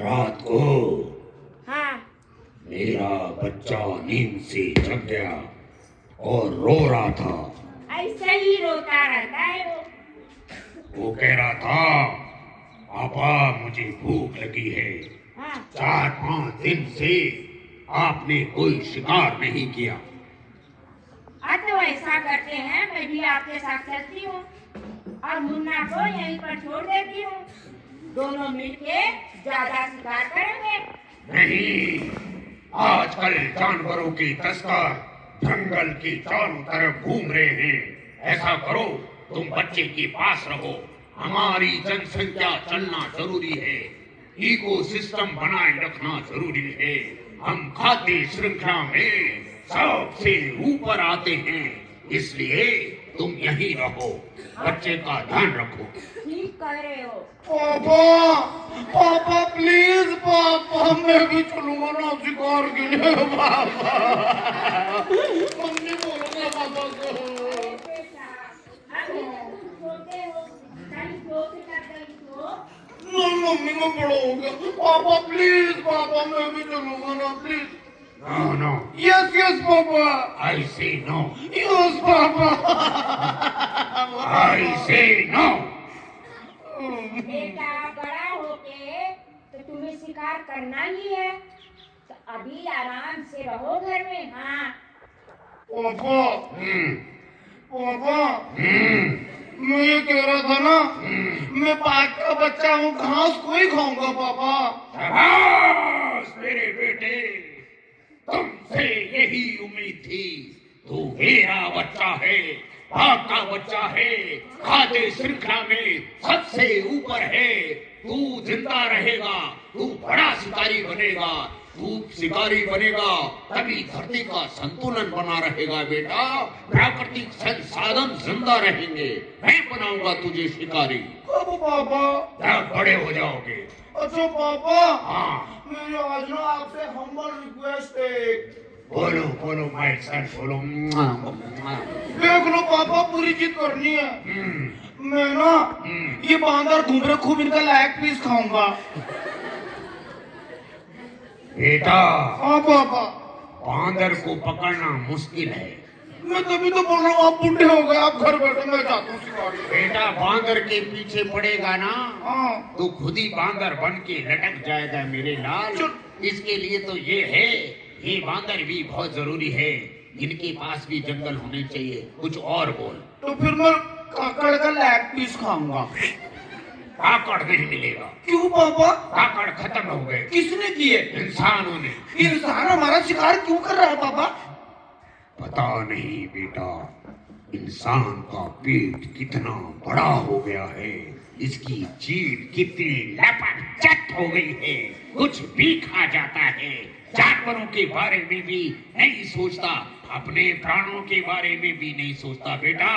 रात को हाँ। मेरा बच्चा नींद से जग गया और रो रहा था। ऐसा ही रोता रहता है वो कह रहा था, पापा मुझे भूख लगी है। हाँ। 4-5 दिन से आपने कोई शिकार नहीं किया। तो ऐसा करते हैं, मैं भी आपके साथ चलती हूँ और मुन्ना को यहीं पर छोड़ देती हूँ। दोनों मिलके ज्यादा शिकार करेंगे। नहीं, आजकल जानवरों के तस्कर जंगल के चारों तरफ घूम रहे हैं। ऐसा करो, तुम बच्चे के पास रहो। हमारी जनसंख्या चलना जरूरी है, इकोसिस्टम बनाए रखना जरूरी है। हम खाद्य श्रृंखला में सबसे ऊपर आते हैं, इसलिए तुम यहीं रहो, बच्चे का ध्यान रखो। ठीक कह रहे हो। पापा, पापा प्लीज पापा, मैं भी चलूंगा ना शिकार के लिए। पापा मम्मी बोलूंगा पापा को। नहीं मम्मी मैं बड़ा हो गया। पापा प्लीज पापा, मैं भी चलूंगा ना please. No, no. Yes yes papa. I say no. Yes papa. I say no. बेटा बड़ा होके तो तुम्हें शिकार करना ही है, तो अभी आराम से रहो घर में। हाँ। पापा, हम्म, पापा, हम्म, मैं ये कह रहा था ना, मैं बाघ का बच्चा हूँ, घास को ही खाऊंगा पापा। शाबाश मेरे बेटे, तुमसे यही उम्मीद थी। तू मेरा बच्चा है, बाघ का बच्चा है, खाद्य श्रृंखला में सबसे ऊपर है। तू जिंदा रहेगा, तू बड़ा शिकारी बनेगा। तू शिकारी बनेगा तभी धरती का संतुलन बना रहेगा बेटा। प्राकृतिक संसाधन जिंदा रहेंगे। मैं बनाऊंगा तुझे शिकारी कब पापा? जब बड़े हो जाओगे। अच्छा पापा, हाँ मेरी आज ना आपसे हम्बल रिक्वेस्ट है। बोलो बोलो माय सन, बोलो। देख लो पापा, पूरी चीज करनी है। मैं ना ये बांदर घूम रहे, खूब इनका लेग पीस खाऊंगा। बेटा, हाँ पापा। बांदर को पकड़ना मुश्किल है। मैं तभी तो बोल रहा हूँ, आप बुढ़े हो गए, आप घर बैठो, मैं जाता हूँ शिकार। बेटा बांदर के पीछे पड़ेगा ना हाँ तो खुद ही बांदर बन के लटक जाएगा मेरे लाल। इसके लिए तो ये है, ये बांदर भी बहुत जरूरी है। इनके पास भी जंगल होने चाहिए। कुछ और बोल। तो फिर मैं काकड़ का लेग पीस खाऊंगा। काकड़ नहीं मिलेगा। क्यों पापा? काकड़ खत्म हो गए। किसने किए? इंसानों ने। इंसान हमारा शिकार क्यों कर रहा है पापा? पता नहीं बेटा, इंसान का पेट कितना बड़ा हो गया है, इसकी जीभ कितनी लपट हो गई है, कुछ भी खा जाता है। जानवरों के बारे में भी नहीं सोचता, अपने प्राणों के बारे में भी नहीं सोचता। बेटा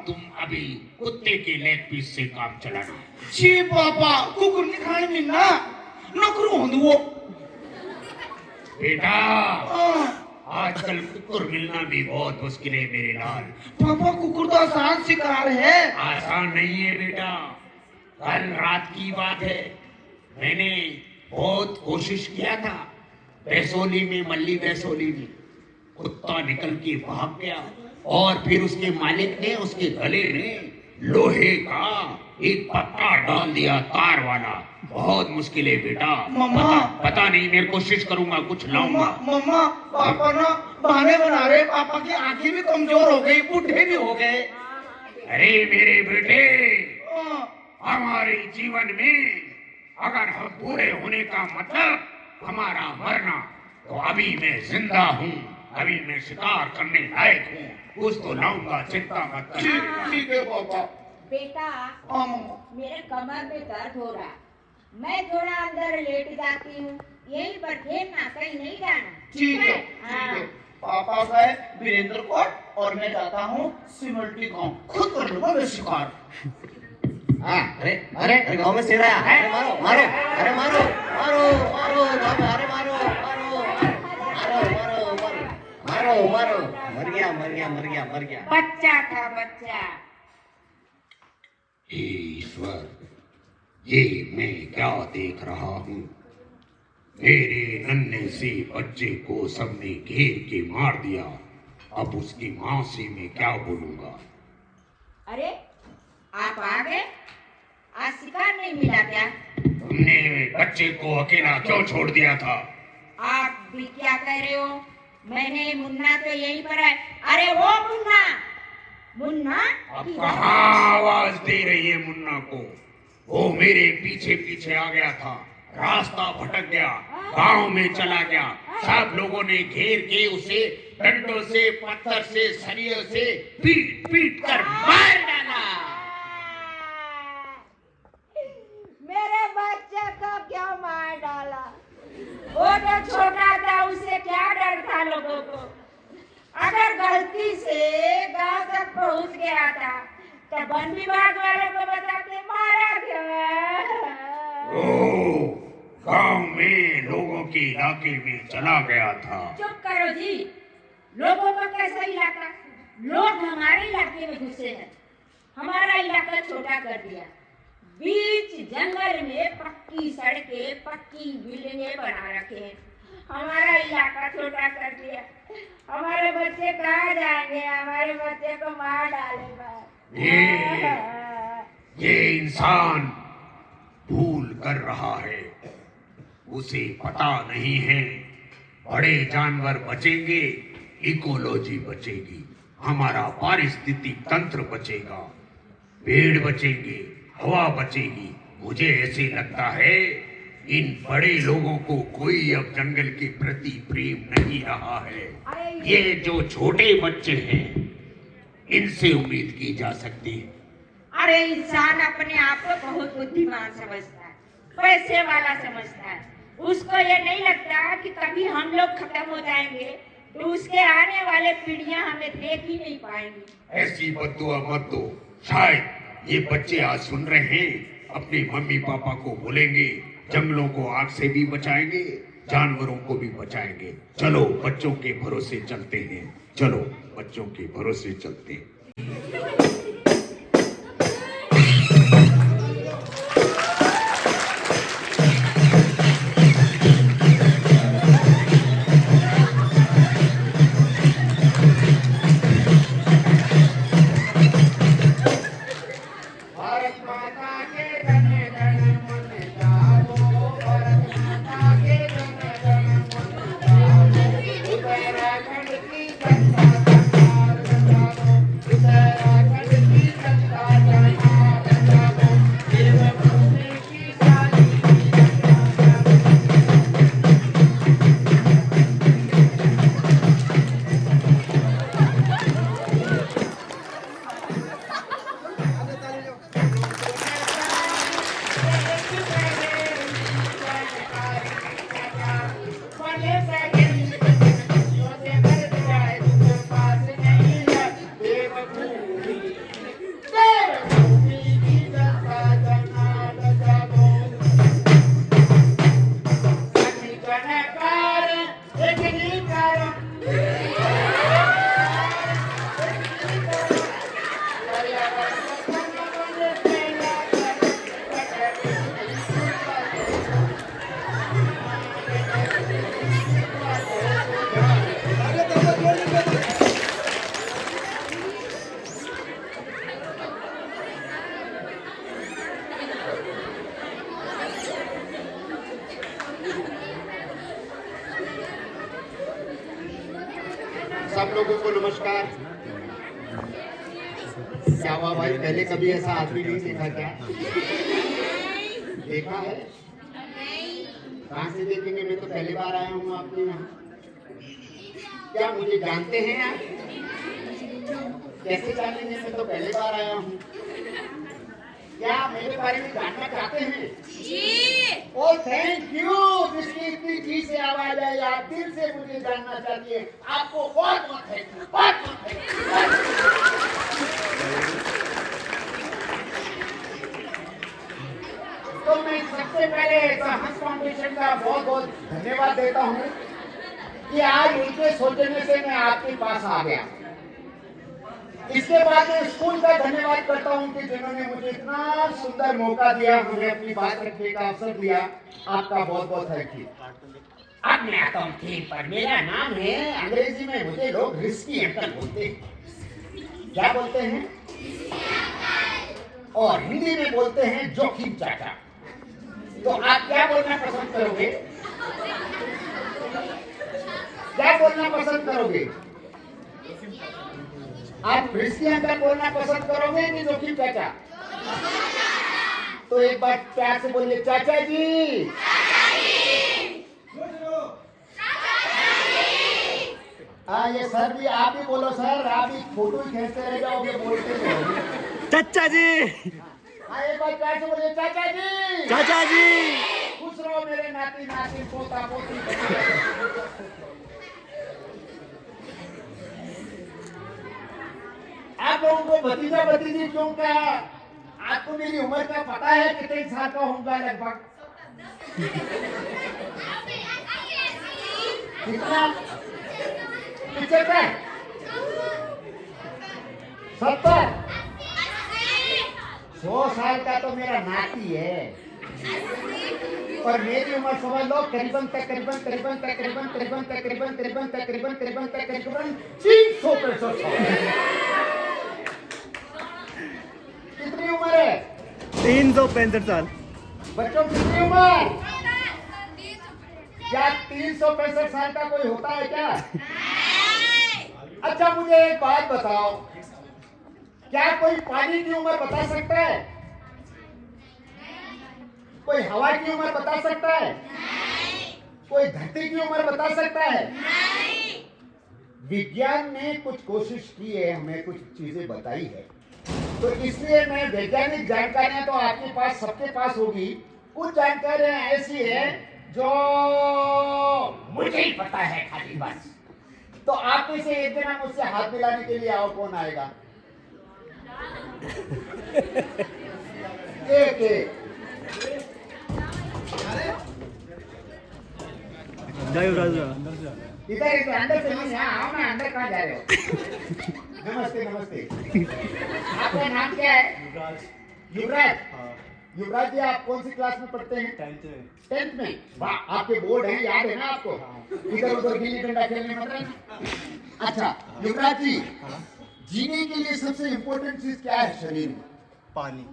तुम अभी कुत्ते के लेग पीस से काम चलाना। छी पापा, कुकुर नहीं खाने मिलना, नौकरू होंदू वो। बेटा आजकल कुकुर मिलना भी बहुत मुश्किल है मेरे लाल। पापा कुकुर तो आसान शिकार है। आसान नहीं है बेटा। कल रात की बात है, मैंने बहुत कोशिश किया था। बैसोली में, मल्ली बैसोली में कुत्ता निकल के भाग गया और फिर उसके मालिक ने उसके गले में लोहे का एक पट्टा डाल दिया, तार वाला। बहुत मुश्किल है बेटा। मम्मा, पता नहीं, मैं कोशिश करूंगा, कुछ लाऊंगा। मम्मा पापा ना बहाने बना रहे, पापा की आंखें भी कमजोर हो गई, बूढ़े भी हो गए। अरे मेरे बेटे, हमारे जीवन में अगर हम पूरे होने का मतलब हमारा मरना, तो अभी मैं जिंदा हूँ, अभी मैं शिकार करने लायक हूँ। कुछ तो लाऊंगा, चिंता मत कर। ठीक है पापा। बेटा मेरे कमर में दर्द हो रहा, मैं थोड़ा अंदर लेट जाती हूँ, यहीं पर खेलना, कहीं नहीं जाना। ठीक है, हाँ। ठीक है। पापा गए वीरेंद्र कोट और मैं जाता हूँ सिमल्टी गांव, खुद कर लूंगा मैं शिकार। अरे अरे गांव में शेर आया है, मारो मारो, अरे मारो मारो मारो, अरे मारो मारो मारो मारो मारो मारो, मर गया मर गया मर गया मर गया। बच्चा था बच्चा। ईश्वर, ये मैं क्या देख रहा हूँ? मेरे नन्हे से बच्चे को सबने घेर के मार दिया। अब उसकी माँ से मैं क्या बोलूंगा? अरे आप आ गए, आज शिकार नहीं मिला क्या? तुमने बच्चे को अकेला क्यों छोड़ दिया था? आप भी क्या कह रहे हो? मैंने मुन्ना तो यहीं पर है। अरे वो मुन्ना, मुन्ना अब कहाँ आवाज दे रही है मुन्ना को? वो मेरे पीछे पीछे आ गया था, रास्ता भटक गया, गांव में चला गया। सब लोगों ने घेर के उसे डंडों से, पत्थर से, सरियों से पीट पीट कर मार डाला। मेरे बच्चे को क्यों मार डाला? वो तो छोटा था, उसे क्या डर था लोगों को? अगर गलती से गांव तक पहुंच गया था तो वन विभाग वालों को बताते मारा गया। ओ, गांव में लोगों के इलाके में चला गया था। चुप करो जी, लोगों का कैसा इलाका? लोग हमारे इलाके में घुसे हैं, हमारा इलाका छोटा कर दिया। बीच जंगल में पक्की सड़कें, पक्की बिल्डिंगें बना रखे हैं, हमारा इलाका छोटा कर दिया। हमारे बच्चे कहाँ जाएंगे? हमारे बच्चे को मार डालेगा। ये इंसान भूल कर रहा है, उसे पता नहीं है बड़े जानवर बचेंगे, इकोलॉजी बचेगी, हमारा पारिस्थितिक तंत्र बचेगा, पेड़ बचेंगे, हवा बचेगी। मुझे ऐसे लगता है इन बड़े लोगों को कोई अब जंगल के प्रति प्रेम नहीं रहा है। ये जो छोटे बच्चे हैं, इनसे उम्मीद की जा सकती है। अरे इंसान अपने आप को बहुत बुद्धिमान समझता है, पैसे वाला समझता है। उसको ये नहीं लगता कि कभी हम लोग खत्म हो जाएंगे तो उसके आने वाले पीढ़ियां हमें देख ही नहीं पाएंगी। ऐसी बद्दुआ मत दो। शायद ये बच्चे आज सुन रहे हैं, अपने मम्मी पापा को बोलेंगे, जंगलों को आग से भी बचाएंगे, जानवरों को भी बचाएंगे। चलो बच्चों के भरोसे चलते हैं, चलो बच्चों के भरोसे चलते हैं। सब लोगों को नमस्कार। क्या हुआ भाई, पहले कभी ऐसा आदमी नहीं देखा क्या? देखा है? कहाँ से देखेंगे? मैं तो पहली बार आया हूँ आपके यहाँ। क्या मुझे जानते हैं आप? कैसे जानेंगे? मैं तो पहली बार आया हूँ। क्या आप मेरे बारे में जानना चाहते हैं? जी। ओ थैंक यू, जिसकी इतनी जी से आवाज आई, आप दिल से मुझे जानना चाहती है। आपको बहुत बहुत थैंक यू, बहुत बहुत थैंक यू। तो मैं सबसे पहले हंस फाउंडेशन का बहुत बहुत धन्यवाद देता हूँ कि आज उनके सोचने से मैं आपके पास आ गया। इसके बाद मैं स्कूल का धन्यवाद करता हूँ कि जिन्होंने मुझे इतना सुंदर मौका दिया, मुझे अपनी बात रखने का अवसर दिया। आपका बहुत बहुत थैंक यू। अब मैं आता हूँ थीम पर। मेरा नाम है, अंग्रेजी में मुझे लोग रिस्की अंकल बोलते हैं। क्या बोलते हैं? और हिंदी में बोलते हैं जोखिम चाचा। तो आप क्या बोलना पसंद करोगे? क्या बोलना पसंद करोगे? आप रिस्की अंकल बोलना पसंद करोगे कि जोखिम चाचा? तो एक बार प्यार से बोलिए, चाचा जी। हाँ, ये सर भी, आप भी बोलो सर। आप भी फोटो ही खींचते रह जाओगे, बोलते रहोगे। चाचा जी। हाँ, एक बार प्यार से बोलिए, चाचा जी। चाचा जी। खुश रहो मेरे नाती नाती पोता पोती। आप लोगों को भतीजा भतीजी क्यों कहा? आपको मेरी उम्र का पता है कितने साल का होगा लगभग? कितना? 75, 70, 100 साल का तो मेरा नाती है। और मेरी उम्र समझ लो करीबन 365 कितनी उम्र है? 365 साल। बच्चों कितनी उम्र? क्या 365 साल का कोई होता है क्या? अच्छा, मुझे एक बात बताओ, क्या कोई पानी की उम्र बता सकता है? कोई हवा की उम्र बता सकता है? कोई धरती की उम्र बता सकता है? विज्ञान ने कुछ कोशिश की है, हमें कुछ चीजें बताई है, तो इसलिए मैं वैज्ञानिक जानकारियां तो आपके पास, सबके पास होगी। कुछ जानकारियां ऐसी है जो मुझे ही पता है खाली बस। तो आप में से एक जना मुझसे हाथ मिलाने के लिए आओ। कौन आएगा? एक एक। इधर इधर अंदर से नहीं, यहाँ आओ ना। अंदर कहाँ जा रहे हो? नमस्ते नमस्ते। आपका नाम क्या है? युवराज। युवराज जी, आप कौन सी क्लास में पढ़ते हैं? 10th में। वाह, आपके बोर्ड हैं, याद है ना आपको? इधर उधर गिल्ली डंडा खेलने मत रहना। अच्छा युवराज जी, जीने के लिए सबसे इम्पोर्टेंट चीज क्या है शरीर में? पानी,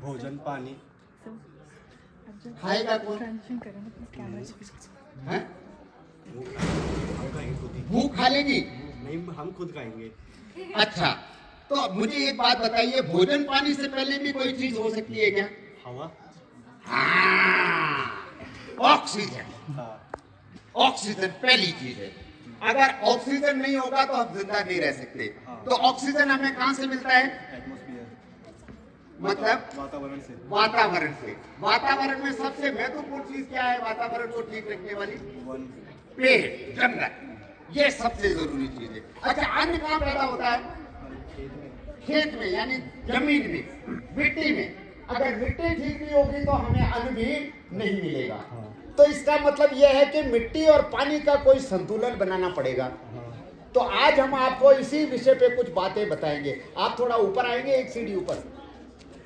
भोजन, पानी। खाएगा कौन? हैं? भूख खा लेगी? नहीं, हम खुद खाएंगे। अच्छा, तो मुझे एक बात बताइए, भोजन पानी से पहले भी कोई चीज हो सकती है क्या? हवा। हाँ, ऑक्सीजन। हाँ। ऑक्सीजन पहली चीज है। अगर ऑक्सीजन नहीं होगा तो हम जिंदा नहीं रह सकते। तो ऑक्सीजन हमें कहां से मिलता है? एटमॉस्फेयर, मतलब वातावरण से। वातावरण से। वातावरण में सबसे महत्वपूर्ण चीज क्या है वातावरण को ठीक रखने वाली? पेड़, जंगल। ये सबसे जरूरी चीज है। अच्छा, अन्न कहाँ पैदा होता है? खेत में, यानी जमीन में, मिट्टी में। अगर मिट्टी ठीक नहीं होगी तो हमें अन्न भी नहीं मिलेगा। तो इसका मतलब यह है कि मिट्टी और पानी का कोई संतुलन बनाना पड़ेगा। तो आज हम आपको इसी विषय पे कुछ बातें बताएंगे। आप थोड़ा ऊपर आएंगे, एक सीढ़ी ऊपर।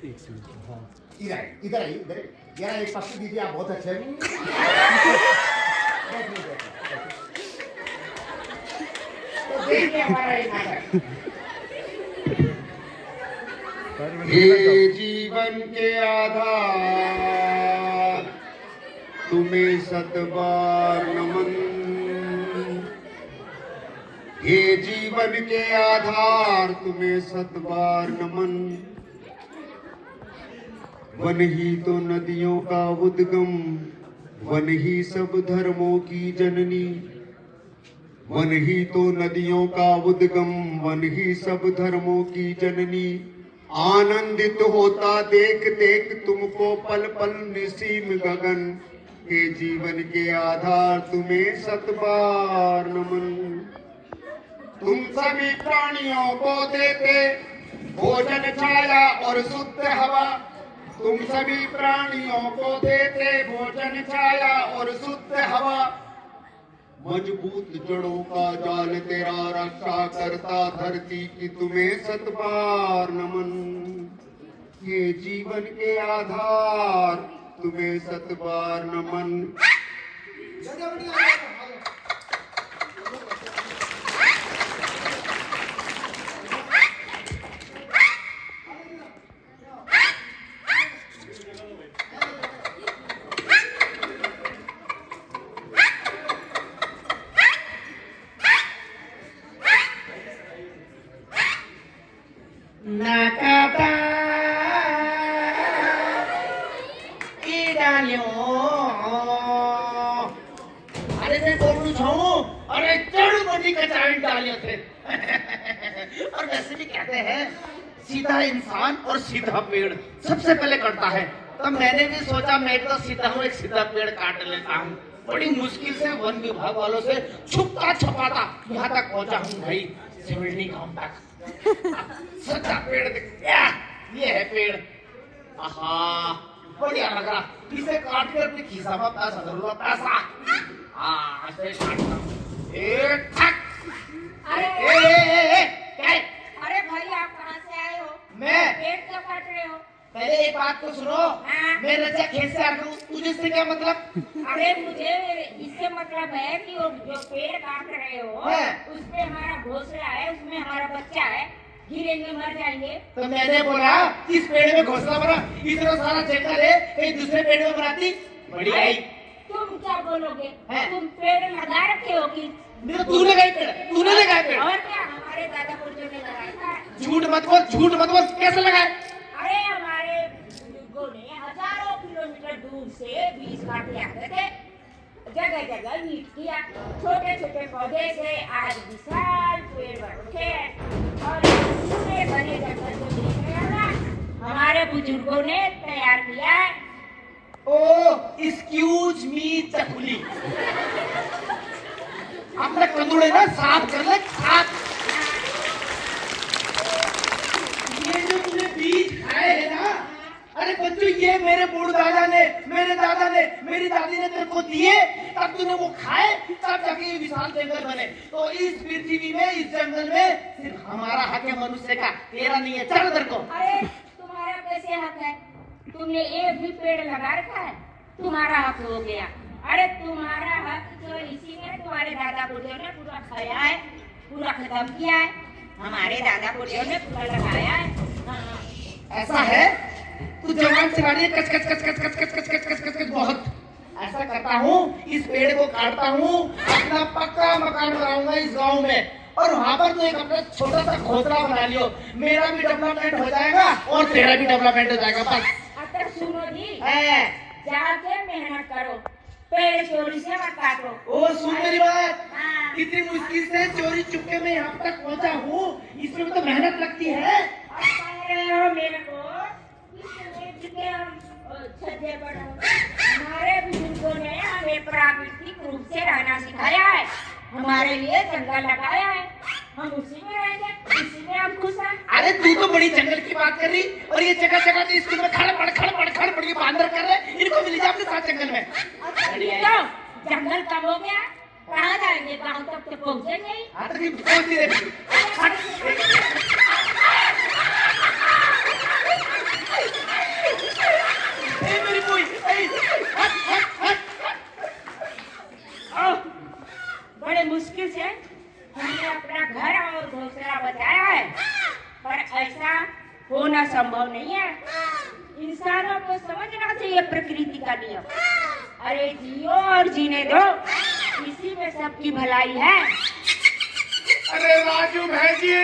इधर आइए, इधर आइए, इधर आइए। यार एक पक्की दीजिए, आप बहुत अच्छे हैं। तो देखिए हमारा ये नाटक। हे जीवन के आधार तुम्हें सतबार नमन। हे जीवन के आधार तुम्हें सतबार नमन। वन ही तो नदियों का उद्गम, वन ही सब धर्मों की जननी। वन ही तो नदियों का उद्गम, वन ही सब धर्मों की जननी। आनंदित होता देख देख तुमको पल पल निसीम गगन। के जीवन के आधार तुम्हें सतबार नमन। तुम सभी प्राणियों को देते भोजन, छाया और शुद्ध हवा। तुम सभी प्राणियों को देते भोजन, छाया और शुद्ध हवा। मजबूत जड़ों का जाल तेरा रक्षा करता धरती की तुम्हें सत बार नमन। ये जीवन के आधार तुम्हें सत बार नमन। अरे मैं बोलू छाऊं, अरे जड़ बड़ी कचाई डालियो थे। और वैसे भी कहते हैं सीधा इंसान और सीधा पेड़ सबसे पहले कटता है। तो मैंने भी सोचा मैं तो सीधा हूँ, एक सीधा पेड़ काट लेता हूँ। बड़ी मुश्किल से वन विभाग वालों से छुपता छुपाता यहाँ तक पहुँचा हूँ भाई, सिवनी गांव तक। सच्चा पेड़ दिख गया, ये है पेड़। आहा बढ़िया लग रहा, इसे काट के अपनी खीसा में पैसा जरूर पैसा। हाँ ऐसे काटता हूँ। एक ठक। अरे क्या है? अरे भाई आप कहाँ से आए हो? मैं पेड़ क्यों काट रहे हो? पहले एक बात तो सुनो, हाँ। मैं रजा खेत से आता हूँ, तुझे इससे क्या मतलब? अरे मुझे इससे मतलब है कि वो जो पेड़ काट रहे हो हाँ। उसमें हमारा घोंसला है, उसमें हमारा बच्चा है, गिरेंगे मर जाएंगे। तो मैंने बोला इस पेड़ में घोंसला बना, इतना सारा जंगल है, कहीं दूसरे पेड़ में बनाती बढ़िया है। तुम क्या बोलोगे? हाँ। तुम पेड़ लगा रखे हो कि? तू लगाई पेड़, तूने लगाया पेड़। और क्या हमारे दादा पुरजों ने लगाया था। झूठ मत बोल, झूठ मत बोल, कैसे लगाए? अरे हमारे बुजुर्गों ने हजारों किलोमीटर दूर से बीज काट के आते थे, जगह जगह नीट किया, छोटे छोटे पौधे से आज विशाल पेड़ बन उठे और पूरे बने जंगल को देख रहे हो ना, हमारे बुजुर्गों ने तैयार किया है। ओ एक्सक्यूज मी चकुली, अपने कंदूड़े ना साफ कर ले, साफ। ये जो तूने बीज खाए है ना, अरे बच्चों ये मेरे बूढ़ दादा ने, मेरे दादा ने, मेरी दादी ने तेरे को दिए, तब तूने वो खाए, तब जाके ये विशाल जंगल बने। तो इस पृथ्वी में, इस जंगल में सिर्फ हमारा हक है मनुष्य का, तेरा नहीं है। चल इधर को। अरे तुम्हारा कैसे हक है? तुमने एक भी पेड़ लगा रखा है, तुम्हारा हक हो गया। अरे तुम्हारा हक तो इसी में तुम्हारे दादा बुढ़ियों ने पूरा खाया है, पूरा खत्म किया है, हमारे दादा बुढ़ियों ने पूरा लगाया है। हाँ। ऐसा है? तू जवान चला रही है, कच कच कच कच कच कच कच कच कच कच कच बहुत। ऐसा करता हूँ, इस पेड़ को काटता हूँ, अपना पक्का मकान बनाऊंगा इस गांव में, और वहाँ पर तो एक अपना छोटा सा घोंसला बना लियो, मेरा भी डेवलपमेंट हो जाएगा और तेरा भी डेवलपमेंट हो जाएगा। बस अब सुनो जी, है। जाके मेहनत करो, पेड़ चोरी से मत काटो। ओ सुन मेरी बात, हाँ। इतनी मुश्किल से चोरी चुपके में यहाँ तक पहुँचा हूँ, इसमें तो मेहनत लगती है। और कह रहे हो मेरे को इसमें जितने हम छज्जे पर हो। हमारे बुजुर्गों ने हमें प्राकृतिक रूप से रहना सिखाया है, हमारे लिए जंगल लगाया है, हम उसी में रहेंगे, इसी में हम खुश हैं। अरे तू तो बड़ी जंगल की बात कर रही, और ये जगह जगह तो स्कूल में खड़ ये बांदर कर रहे, इनको मिल जाए अपने साथ जंगल में। तो जंगल कम हो गया, कहाँ जाएंगे? गाँव तक तो पहुँचेंगे ही। हाँ तो फिर पहुंच नहीं रही। ए मेरी कोई, आओ, बड़े मुश्किल से हमने अपना घर और घोंसला बचाया है, पर ऐसा होना संभव नहीं है। इंसानों को समझना चाहिए प्रकृति का नियम। अरे जियो और जीने दो, इसी में सबकी भलाई है। अरे राजू भैजी,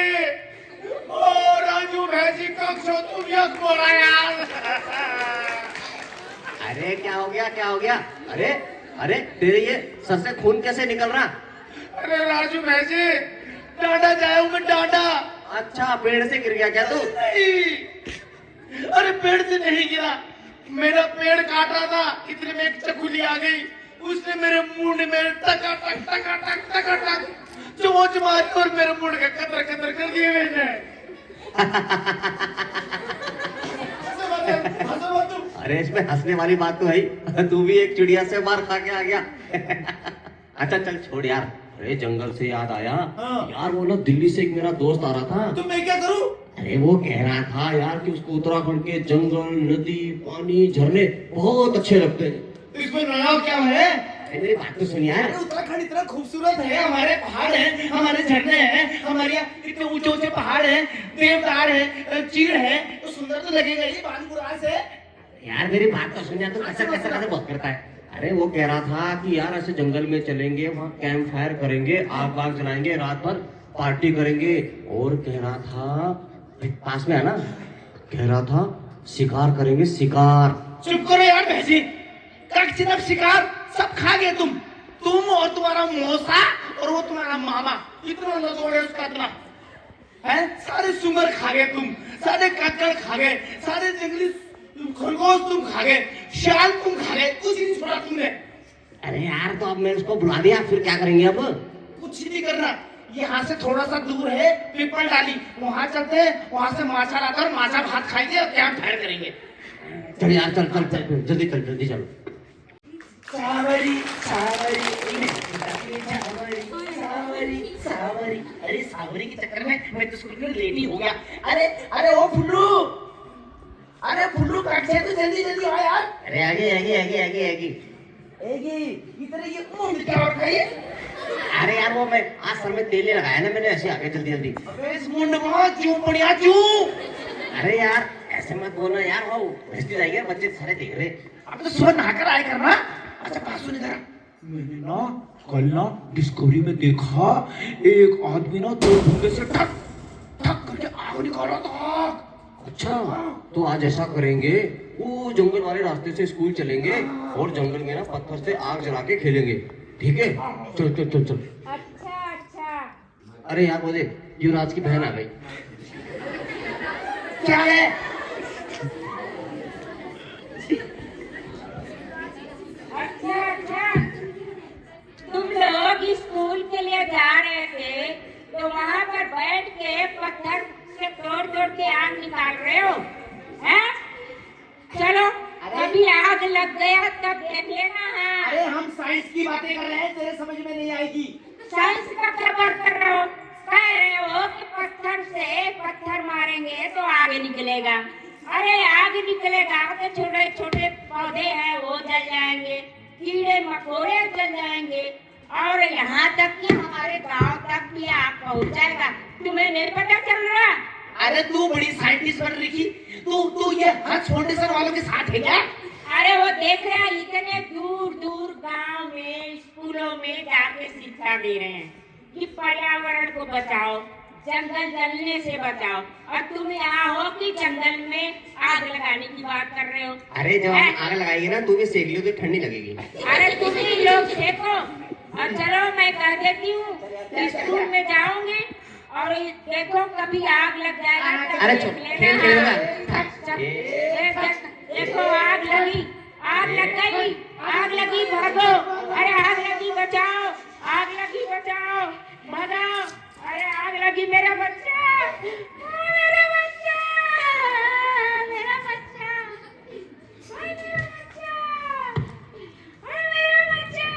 ओ राजू भैजी कब सो तुम यस बोला यार। अरे क्या हो गया, क्या हो गया? अरे अरे तेरे ये सर से खून कैसे निकल रहा? अरे राजू भैजी, डांडा जाया हूँ मैं, डांडा। अच्छा पेड़ से गिर गया क्या तू? नहीं, अरे पेड़ से नहीं गिरा, मेरा पेड़ काट रहा था, इतने में एक चकुली आ गई, उसने मेरे मुंड में टका टक टका टक टका टक चोंच मारी और मेरे मुंड का कतर कतर कर दिए मैंने। अरे इसमें हंसने वाली बात तो है, तू भी एक चिड़िया से मार खा के आ गया। अच्छा चल छोड़ यार। अरे जंगल से याद आया। हाँ। यार वो ना दिल्ली से एक मेरा दोस्त आ रहा था। तो मैं क्या करूं? अरे वो कह रहा था यार कि उसको उत्तराखंड के जंगल, नदी, पानी, झरने बहुत अच्छे लगते हैं। इसमें नया क्या है? अरे मेरी बात तो सुन यार। अरे उत्तराखंड इतना खूबसूरत है, हमारे पहाड़ हैं, हमारे झरने हैं, हमारे यहाँ इतने ऊंचे ऊंचे पहाड़ हैं, देवदार है, चीड़ है, तो सुंदर तो लगेगा ही बानपुरा से। यार मेरी बात तो सुन यार, तू कसर कसर कसर बहुत करता है। अरे वो कह रहा था कि यार ऐसे जंगल में चलेंगे, वहाँ कैंप फायर करेंगे, आग वाग जलाएंगे, रात भर पार्टी करेंगे। और कह रहा था पास में है ना, कह रहा था शिकार करेंगे, शिकार। चुप करो यार भैंसी, कच्चिदम शिकार सब खा गए तुम और तुम्हारा मौसा और वो तुम्हारा मामा, इतना नजोड़े उसका इतना है। सारे सुअर खा गए तुम, सारे कक्कड़ खा गए, सारे जंगली खरगोश तुम खा गए, शाल तुम खा गए, कुछ नहीं छोड़ा तुमने। अरे यार तो अब मैं उसको बुला दिया, फिर क्या करेंगे अब? कुछ नहीं करना, यहाँ से थोड़ा सा दूर है पीपल डाली, वहाँ चलते हैं, वहाँ से माछा लाकर और माछा भात खाएंगे और कैंप फायर करेंगे। चल यार चल चल चल जल्दी चल, जल्दी चल। सावरी सावरी सावरी सावरी सावरी। अरे सावरी के चक्कर में मैं तो स्कूल में लेट ही हो गया। अरे अरे ओ फुल्लू, अरे फुल्लू कक्षा तो जल्दी जल्दी आ यार। अरे आगे आगे आगे आगे आगे। इधर ये मुंड क्या और खाइए। अरे यार वो मैं आज सर में तेल ही लगाया ना मैंने, ऐसे आगे जल्दी जल्दी। अबे इस मुंड में क्यों बढ़िया क्यों? अरे यार ऐसे मत बोलना यार, वो भेजती जाएगी, बच्चे सारे देख रहे। अब तो सुबह नहाकर आए करना। अच्छा बात सुन इधर, मैंने ना कल ना डिस्कवरी में देखा एक आदमी ना दो डंडे से ठक ठक करके आग निकाल रहा था। अच्छा तो आज ऐसा करेंगे, वो जंगल वाले रास्ते से स्कूल चलेंगे और जंगल में ना पत्थर से आग जला के खेलेंगे, ठीक है? चल चल चल चल। अच्छा अच्छा। अरे यार वो देख, युवराज की बहन आ गई। क्या है? अच्छा अच्छा, तुम लोग स्कूल के लिए जा रहे थे तो वहाँ पर बैठ के पत्थर से तोड़ तोड़ के आग निकाल रहे हो, हैं? चलो कभी आग लग गया तब देख लेना। हाँ, अरे हम साइंस की बातें कर रहे हैं, तेरे समझ में नहीं आएगी। साइंस का क्या बात कर रहे हो? कह रहे हो कि पत्थर से पत्थर मारेंगे तो आगे निकलेगा। अरे आग निकलेगा तो छोटे छोटे पौधे हैं वो जल जाएंगे, कीड़े मकोड़े जल जाएंगे, और यहाँ तक कि हमारे गांव तक भी आग पहुँच जाएगा। तुम्हें नहीं पता चल रहा? अरे तू बड़ी साइंटिस्ट बन रही, तू ये हर्ष फाउंडेशन वालों के साथ है क्या? अरे वो देख रहा है, इतने दूर दूर गांव में स्कूलों में जाके शिक्षा दे रहे हैं कि पर्यावरण को बचाओ, जंगल जलने से बचाओ, और तुम यहाँ हो कि जंगल में आग लगाने की बात कर रहे हो। अरे जब हम आग लगाएंगे ना तू भी सेक लियो तो ठंडी लगेगी। अरे तुम ही लोग सेको। और चलो मैं कह देती हूँ, स्कूल में जाओगे और ये देखो कभी आग लग जाएगा तब अरे देख चुप, लेना। खेल खेलेगा। देखो आग लगी, आग लग गई, आग लगी, भागो। अरे आग लगी, बचाओ, आग लगी, बचाओ, भगाओ। अरे आग लगी, मेरा बच्चा, मेरा बच्चा, मेरा बच्चा, मेरा बच्चा, मेरा बच्चा।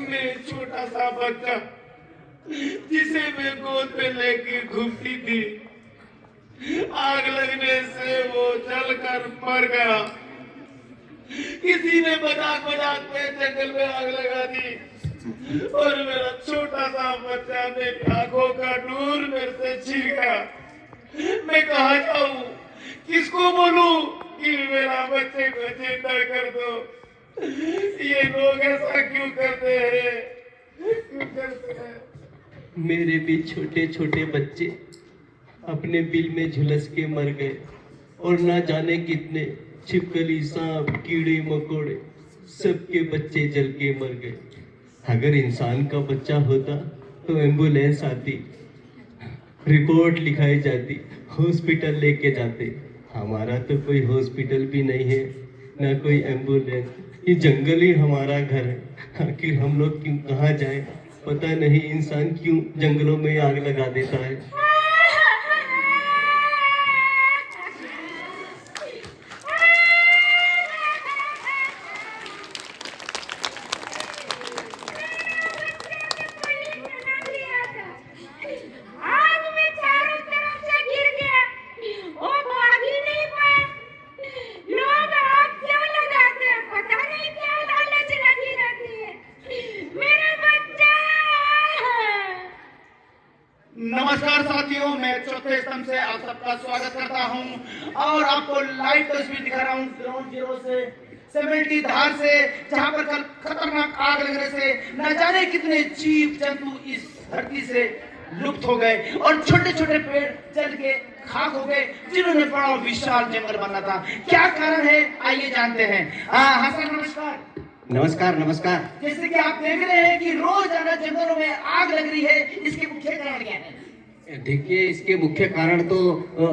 मैं छोटा सा बच्चा जिसे मैं गोद में लेके घूमती थी, आग लगने से वो जलकर मर गया। किसी ने मजाक मजाक में जंगल में आग लगा दी और मेरा छोटा सा बच्चा मेरी आंखों का नूर मेरे से छीन गया। मैं कहाँ जाऊँ, किसको बोलूं कि मेरा बच्चे को जिंदा कर दो? ये लोग ऐसा क्यों करते हैं, क्यों करते हैं? मेरे भी छोटे छोटे बच्चे अपने बिल में झुलस के मर गए और ना जाने कितने छिपकली, सांप, कीड़े मकोड़े सबके बच्चे जल के मर गए। अगर इंसान का बच्चा होता तो एम्बुलेंस आती, रिपोर्ट लिखाई जाती, हॉस्पिटल लेके जाते। हमारा तो कोई हॉस्पिटल भी नहीं है, ना कोई एम्बुलेंस। ये जंगल ही हमारा घर है। आखिर हम लोग क्यों कहाँ जाएं? पता नहीं इंसान क्यों जंगलों में आग लगा देता है। से आप सबका स्वागत करता हूं और आपको लाइव तस्वीर दिखा रहा हूं ग्राउंड जीरो से, सीमेंट की धार से, जहां पर कल खतरनाक आग लगने से न जाने कितने जीव जंतु इस धरती से लुप्त हो गए और छोटे छोटे पेड़ जल के खाक हो गए, जिन्होंने बड़ा विशाल जंगल बना था। क्या कारण है आइए जानते हैं। हाँ सर, नमस्कार। नमस्कार नमस्कार। जैसे कि आप देख रहे हैं कि रोजाना जंगलों में आग लग रही है, इसके मुख्य कारण क्या है? देखिए, इसके मुख्य कारण तो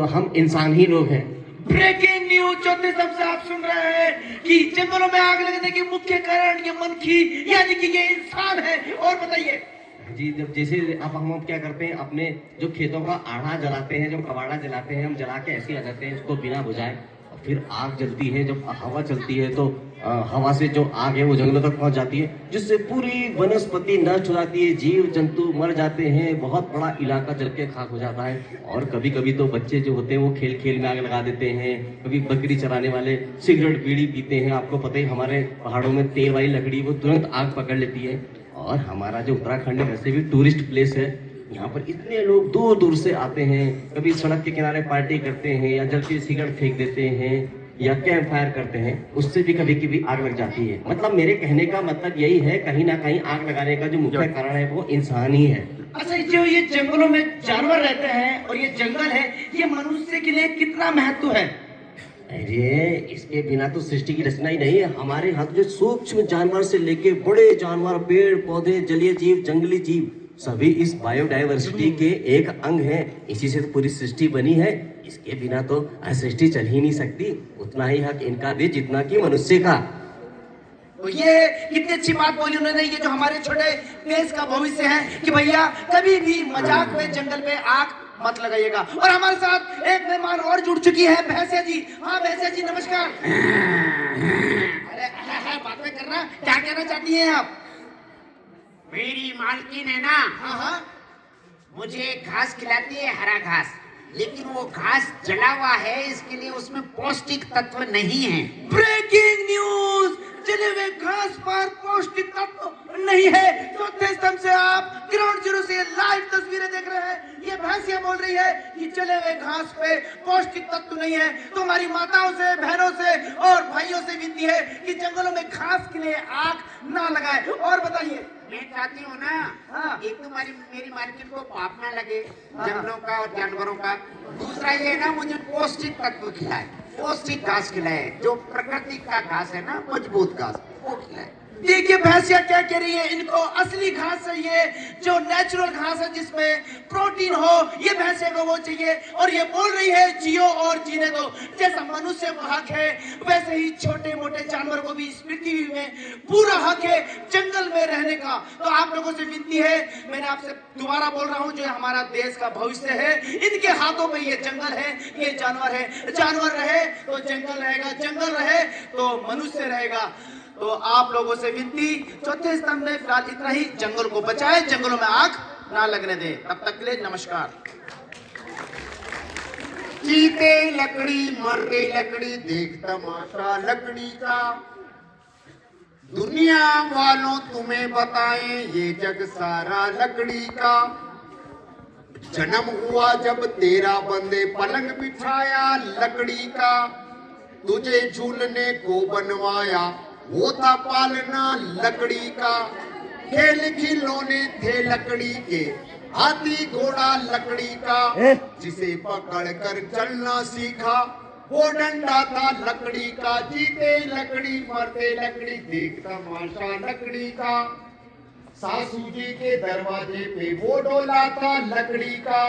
हम इंसान ही लोग हैं। ब्रेकिंग न्यूज चौथे सबसे आप सुन रहे हैं कि जंगलों में आग लगने के मुख्य कारण ये मनखी यानी कि ये इंसान है। और बताइए जी, जब जैसे अब हम क्या करते हैं, अपने जो खेतों का आढ़ा जलाते हैं, जो कबाड़ा जलाते हैं, हम जला के ऐसे आ जाते हैं उसको बिना बुझाए, और फिर आग जलती है। जब हवा चलती है तो हवा से जो आग है वो जंगलों तक पहुंच जाती है, जिससे पूरी वनस्पति नष्ट हो जाती है, जीव जंतु मर जाते हैं, बहुत बड़ा इलाका जल के खाक हो जाता है। और कभी कभी तो बच्चे जो होते हैं वो खेल खेल में आग लगा देते हैं। कभी बकरी चराने वाले सिगरेट बीड़ी पीते हैं, आपको पता ही हमारे पहाड़ों में तेल वाली लकड़ी वो तुरंत आग पकड़ लेती है। और हमारा जो उत्तराखंड है वैसे भी टूरिस्ट प्लेस है, यहाँ पर इतने लोग दूर दूर से आते हैं। कभी सड़क के किनारे पार्टी करते हैं या जलती सिगरेट फेंक देते हैं या कैंप फायर करते हैं, उससे भी कभी कभी आग लग जाती है। मतलब मेरे कहने का मतलब यही है, कहीं ना कहीं आग लगाने का जो मुख्य कारण है वो इंसान ही है। अच्छा, जो ये जंगलों में जानवर रहते हैं और ये जंगल है, ये मनुष्य के लिए कितना महत्व है? अरे इसके बिना तो सृष्टि की रचना ही नहीं है। हमारे यहाँ तो जो सूक्ष्म जानवर से लेके बड़े जानवर, पेड़ पौधे, जलीय जीव, जंगली जीव, सभी इस बायोडायवर्सिटी के एक अंग हैं। इसी से तो पूरी सृष्टि बनी है। इसके बिना तो सृष्टि चल ही नहीं सकती। उतना ही हक इनका भी जितना कि मनुष्य का। तो ये कितनी अच्छी बात बोली उन्होंने, ये जो हमारे छोटे देश का भविष्य है कि भैया कभी भी मजाक में जंगल में आग मत लगाइएगा। और हमारे साथ एक मेहमान और जुड़ चुकी है, भैंसिया जी। हाँ भैंसिया जी, नमस्कार। अरे बात में करना, क्या कहना चाहती हैं आप? मेरी मालकिन है ना, हाँ, मुझे घास खिलाती है, हरा घास, लेकिन वो घास जला हुआ है, इसके लिए उसमें पौष्टिक तत्व नहीं है। ब्रेकिंग न्यूज, जले हुए घास पर पौष्टिक तत्व नहीं है। चौथे स्तंभ से आप ग्राउंड जीरो से लाइव तस्वीरें देख रहे हैं। ये भैंसिया बोल रही है कि जले हुए घास पे पौष्टिक तत्व नहीं है। तो हमारी माताओं से, बहनों से और भाइयों से विनती है कि जंगलों में घास के लिए आग ना लगाए। और बताइए। मैं चाहती हूँ ना, हाँ। एक तो मेरी मालकिन को पाप ना लगे जंगलों का और जानवरों का, दूसरा ये ना मुझे पौष्टिक तत्व खिलाए, पौष्टिक घास खिलाए, जो प्रकृति का घास है ना, मजबूत घास, वो खिलाए। देखिए भैंसिया क्या कह रही है, इनको असली घास चाहिए, जो नेचुरल घास है जिसमें प्रोटीन हो, ये भैंसिया को वो चाहिए। और ये बोल रही है जियो और जीने दो। जैसा मनुष्य को हक है, वैसे ही छोटे मोटे जानवर को भी इस पृथ्वी में पूरा हक है जंगल में रहने का। तो आप लोगों से विनती है, मैंने आपसे दोबारा बोल रहा हूँ, जो हमारा देश का भविष्य है, इनके हाथों में ये जंगल है, ये जानवर है। जानवर रहे तो जंगल रहेगा, जंगल रहे तो मनुष्य रहेगा। तो आप लोगों से विनती, चौथे स्तंभ में फिलहाल इतना ही। जंगल को बचाए, जंगलों में आग ना लगने दे। तब तक के लिए नमस्कार। जीते लकड़ी, मरते लकड़ी, देख तमाशा लकड़ी का। दुनिया वालों तुम्हें बताएं, ये जग सारा लकड़ी का। जन्म हुआ जब तेरा बंदे पलंग बिछाया लकड़ी का। तुझे झूलने को बनवाया, वो था पालना लकड़ी का। खेल खिलौने थे लकड़ी के, हाथी घोड़ा लकड़ी का। जिसे पकड़ कर चलना सीखा, वो डंडा था लकड़ी का। जीते लकड़ी, मरते लकड़ी, देख तमाशा लकड़ी का। सासू जी के दरवाजे पे वो डोला था लकड़ी का।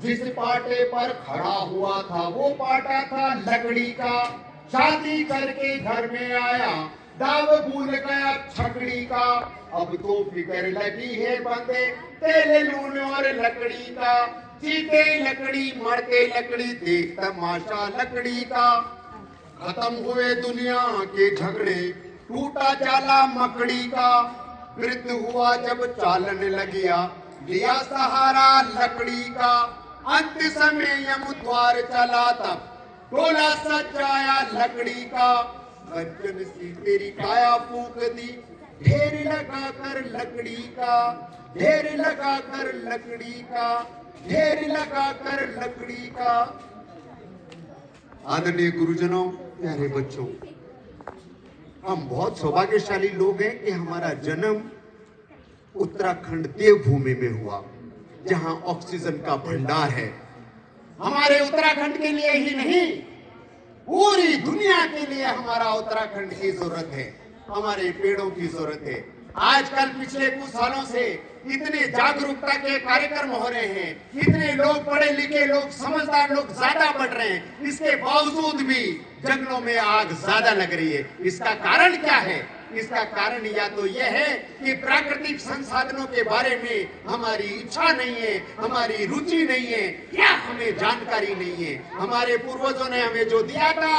जिस पाटे पर खड़ा हुआ था वो पाटा था लकड़ी का। शादी करके घर में आया, दाव भूल गया छकड़ी का। अब तो फिक्र लगी है बंदे तेले लून और लकड़ी का। जीते लकड़ी, मरते लकड़ी, देख तमाशा लकड़ी का। खत्म हुए दुनिया के झगड़े, टूटा जाला मकड़ी का। मृत्यु हुआ जब चालन लगिया, लिया सहारा लकड़ी का। अंत समय यम द्वार चला तब टोला सजाया लकड़ी का। बच्चन सी तेरी काया फूक दी, ढेर लगा कर लकड़ी का, ढेर लगा कर लकड़ी का। ढेर लगाकर लकड़ी का। आदरणीय गुरुजनों, प्यारे बच्चों, हम बहुत सौभाग्यशाली लोग हैं कि हमारा जन्म उत्तराखंड देवभूमि में हुआ, जहां ऑक्सीजन का भंडार है। हमारे उत्तराखंड के लिए ही नहीं, पूरी दुनिया के लिए हमारा उत्तराखंड की जरूरत है, हमारे पेड़ों की जरूरत है। आजकल पिछले कुछ सालों से इतने जागरूकता के कार्यक्रम हो रहे हैं, इतने लोग पढ़े लिखे लोग, समझदार लोग ज्यादा बढ़ रहे हैं, इसके बावजूद भी जंगलों में आग ज्यादा लग रही है। इसका कारण क्या है? इसका कारण या तो यह है कि प्राकृतिक संसाधनों के बारे में हमारी इच्छा नहीं है, हमारी रुचि नहीं है, या हमें जानकारी नहीं है। हमारे पूर्वजों ने हमें जो दिया था,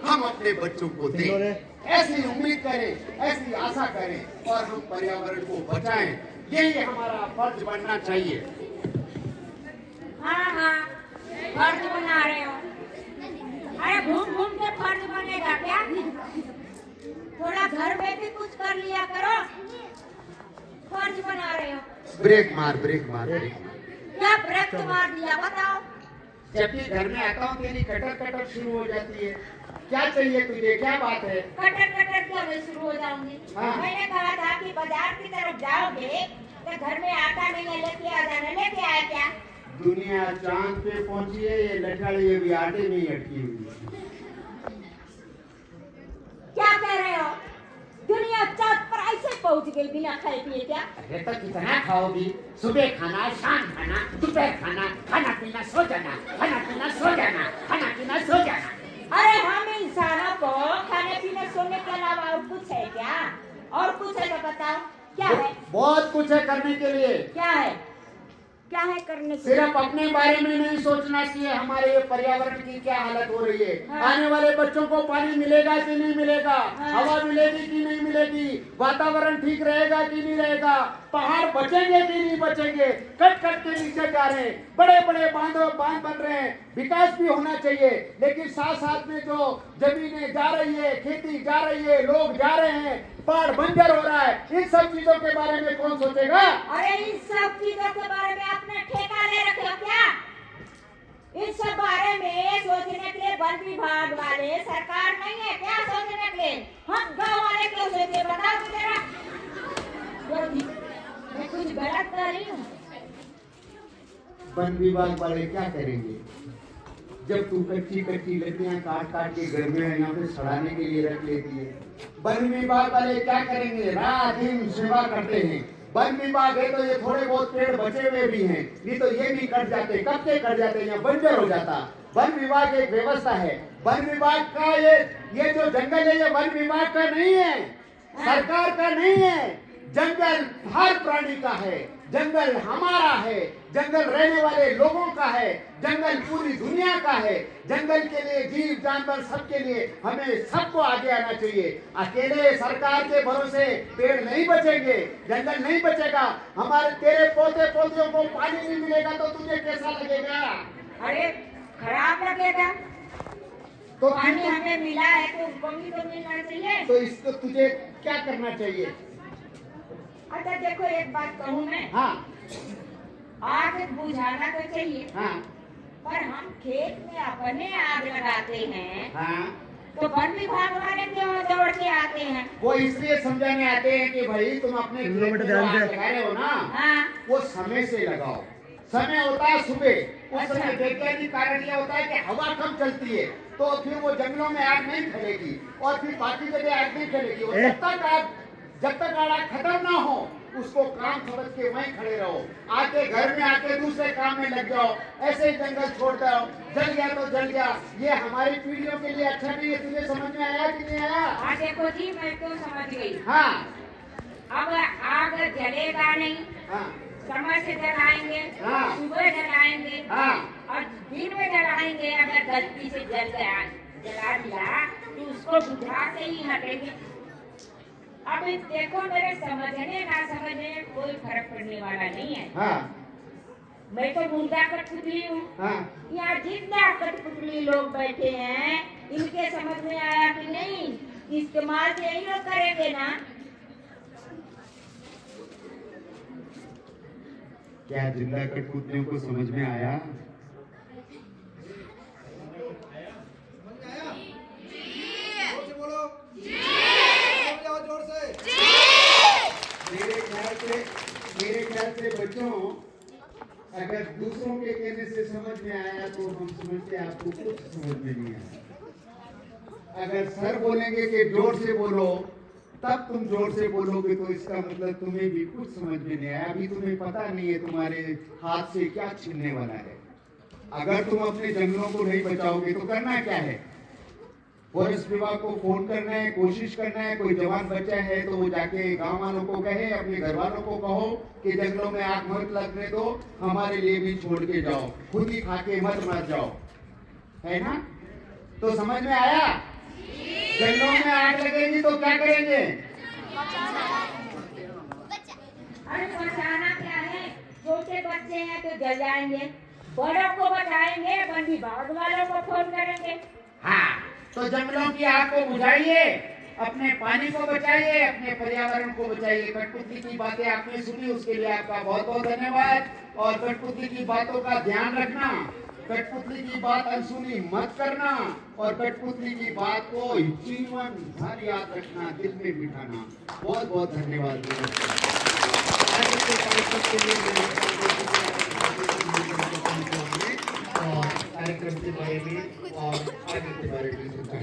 हम अपने बच्चों को दें, ऐसी उम्मीद करें, ऐसी आशा करें और हम पर्यावरण को बचाएं। यही हमारा फर्ज बनना चाहिए। हाँ हाँ, फर्ज बना रहे हो। अरे घूम घूम के फर्ज बनेगा क्या? थोड़ा घर में भी कुछ कर लिया करो। फर्ज बना रहे हो। ब्रेक मार, ब्रेक मार, ब्रेक मार। क्या ब्रेक मार दिया बताओ? जब भी घर में आता हूँ तेरी कटर कटर शुरू हो जाती है। क्या चाहिए तुझे? क्या बात है? कटर कटर क्या मैं शुरू हो जाऊंगी? हाँ। मैंने कहा था कि बाजार की तरफ जाओगे तो घर में आटा नहीं है, लेके आ जाना। लेके आया क्या? दुनिया चांद पे पहुंची है, ये लटाड़ी ये भी आटे में ही अटकी हुई है। क्या कह रहे हो? दुनिया चांद पर ऐसे पहुंच गई बिना खाए पिए क्या? अरे तो कितना खाओगी? सुबह खाना, शाम खाना, दोपहर खाना, खाना पीना सो जाना, खाना पीना सो जाना, खाना पीना सो जाना। अरे हम इंसानों को खाने पीने सोने के अलावा और कुछ है क्या? और कुछ है तो बताओ, क्या है? बहुत कुछ है करने के लिए। क्या है? क्या है करने के लिए? सिर्फ अपने बारे में नहीं सोचना चाहिए, हमारे ये पर्यावरण की क्या हालत हो रही है। हाँ। आने वाले बच्चों को पानी मिलेगा कि नहीं मिलेगा, हाँ। हवा मिलेगी कि नहीं मिलेगी, वातावरण ठीक रहेगा कि नहीं रहेगा, पहाड़ बचेंगे कि नहीं बचेंगे, कट कट के नीचे जा रहे हैं, बड़े बड़े बांध बन रहे हैं। विकास भी होना चाहिए, लेकिन साथ साथ में जो जमीनें जा रही है, खेती जा रही है, लोग जा रहे हैं, पहाड़ बंजर हो रहा है, इन सब चीजों के बारे में कौन सोचेगा? अरे इन सब चीजों के बारे में आपने ठेका ले रखे हो क्या? इन सब बारे में सोचने के लिए वन विभाग वाले, सरकार नहीं है क्या सोचने के लिए? हम गाँव वाले क्यों सोचे बताओ तो जरा। मैं कुछ गलत कर रही हूँ? वन विभाग वाले क्या करेंगे? जब तू कच्ची कच्ची लकड़ियां काट काट के घर में यहाँ पे सड़ाने के लिए रख लेती है, वन विभाग वाले क्या करेंगे? रात दिन सेवा करते हैं। वन विभाग है तो ये थोड़े बहुत पेड़ बचे हुए भी हैं, नहीं तो ये भी कट जाते, कब के कट जाते, यहाँ बंजर हो जाता। वन विभाग एक व्यवस्था है। वन विभाग का ये जो जंगल है, ये वन विभाग का नहीं है, सरकार का नहीं है। जंगल हर प्राणी का है, जंगल हमारा है, जंगल रहने वाले लोगों का है, जंगल पूरी दुनिया का है। जंगल के लिए, जीव जानवर सबके लिए हमें सबको आगे आना चाहिए। अकेले सरकार के भरोसे पेड़ नहीं बचेंगे, जंगल नहीं बचेगा। हमारे तेरे पोते पोतियों को पानी नहीं मिलेगा तो तुझे कैसा लगेगा? अरे खराब लगेगा। तो पानी हमें मिला है तो उनको भी तो मिलना चाहिए। तो इसको तुझे क्या करना चाहिए? अच्छा देखो, एक बात कहूँ मैं, हाँ आग बुझाना तो चाहिए, हाँ पर हम खेत में अपने आग लगाते हैं हाँ, तो वन विभाग वाले क्यों दौड़ के आते हैं? वो इसलिए समझाने आते हैं कि भाई तुम अपने खेत में जो आग लगा रहे हो ना, हाँ। वो समय से लगाओ। समय होता है सुबह, उस अच्छा। समय वैज्ञानिक कारण यह होता है कि हवा कम चलती है, तो फिर वो जंगलों में आग नहीं फैलेगी और फिर बाकी जगह आग नहीं फैलेगी। और जब तक आग खत्म ना हो, उसको काम समझ के वहीं खड़े रहो। आके घर में आके दूसरे काम में लग जाओ, ऐसे ही जंगल छोड़ दो, जल गया तो जल गया। ये हमारी पीढ़ियों के लिए अच्छा नहीं है। तुझे समझ में आया कि नहीं आया? हाँ देखो जी, मैं तो समझ गई। हाँ अब आग जलेगा नहीं, हाँ समय से जलाएंगे, हाँ। सुबह जलाएंगे, हाँ और दिन में जलाएंगे। अगर गलती से जला दिया तो उसको बुझा के ही हटेंगे। अब देखो, मेरे समझने ना समझने में कोई फर्क पड़ने वाला नहीं है। हाँ मैं तो मुर्दा कठपुतली हूँ, हाँ यहाँ जितना कठपुतली लोग बैठे हैं, इनके समझ में आया कि नहीं? इस्तेमाल तो यही लोग करेंगे ना। क्या जिंदा कठपुतलियों को समझ में आया? मेरे ख्याल से बच्चों, अगर दूसरों के कहने से समझ में आया तो हम समझते हैं आपको कुछ समझ में नहीं आया। अगर सर बोलेंगे कि जोर से बोलो, तब तुम जोर से बोलोगे तो इसका मतलब तुम्हें भी कुछ समझ में नहीं आया। अभी तुम्हें पता नहीं है तुम्हारे हाथ से क्या छीनने वाला है। अगर तुम अपने जंगलों को नहीं बचाओगे तो करना क्या है? फॉरेस्ट विभाग को फोन करना है, कोशिश करना है। कोई जवान बच्चा है तो वो जाके गांव वालों को कहे, अपने घर वालों को कहो कि जंगलों में आग मत लगने दो, हमारे लिए भी छोड़ के जाओ, खुद ही खा के मत मर जाओ, है ना? तो समझ में आया? जंगलों में आग लगेगी तो क्या करेंगे? अरे बचाना क्या है, छोटे बच्चे हैं तो जल जाएंगे, बड़ों को बचाएंगे, वन विभाग वालों को फोन करेंगे। हाँ, तो जंगलों की आग को बुझाइए, अपने पानी को बचाइए, अपने पर्यावरण को बचाइए। कठपुतली की बातें आपने सुनी, उसके लिए आपका बहुत बहुत धन्यवाद। और कठपुतली की बातों का ध्यान रखना, कठपुतली की बात अनसुनी मत करना, और कठपुतली की बात को जीवन भर याद रखना, दिल में बिठाना। बहुत बहुत धन्यवाद। आगे के कार्यक्रम के लिए और कार्यक्रम के बारे में और आगे के बारे में सूचना